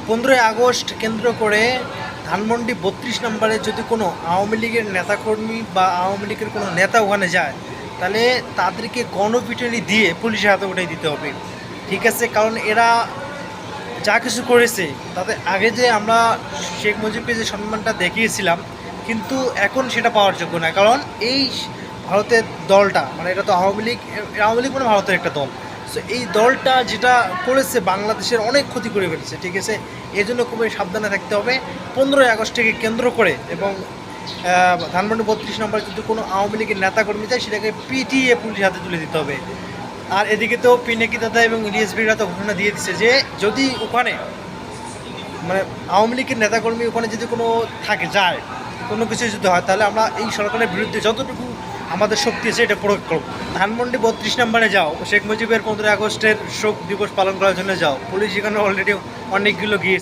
15ই August কেন্দ্র করে ধানমন্ডি 32 নম্বরে যদি কোনো আওয়ামী লীগের নেতাকর্মী বা আওয়ামী লীগের কোনো নেতা ওখানে যায়, তাহলে তাদেরকে গণপিটুনি দিয়ে পুলিশের হাতে উঠাই দিতে হবে। ঠিক আছে, কারণ এরা যা কিছু করেছে তাতে আগে যে আমরা শেখ মুজিবকে যে সম্মানটা দেখিয়েছিলাম, কিন্তু এখন সেটা পাওয়ার যোগ্য না। কারণ এই ভারতের দলটা, মানে এটা তো আওয়ামী লীগ, আওয়ামী লীগ মানে ভারতের একটা দল। সো এই দলটা যেটা করেছে বাংলাদেশের অনেক ক্ষতি করে ফেলেছে। ঠিক আছে, এই জন্য খুবই সাবধানে থাকতে হবে 15ই আগস্টকে কেন্দ্র করে। এবং ধানমন্ডি 32 নম্বরে যদি কোনো আওয়ামী লীগের নেতাকর্মী যায়, সেটাকে পিটিয়ে পুলিশ হাতে তুলে দিতে হবে। আর এদিকে তো পিনাকি দাদা এবং ইলিয়াস বিড়রা তো ঘোষণা দিয়ে দিচ্ছে যে যদি ওখানে মানে আওয়ামী লীগের নেতাকর্মী ওখানে যদি কোনো থাকে যায়, কোনো কিছু যদি হয়, তাহলে আমরা এই সরকারের বিরুদ্ধে যতটুকু আমাদের শক্তি আছে এটা প্রয়োগ করব। ধানমন্ডি 32 নম্বরে যাও, শেখ মুজিবের 15ই আগস্টের শোক দিবস পালন করার জন্য যাও, পুলিশ এখানে অলরেডি অনেকগুলো গিয়েছে।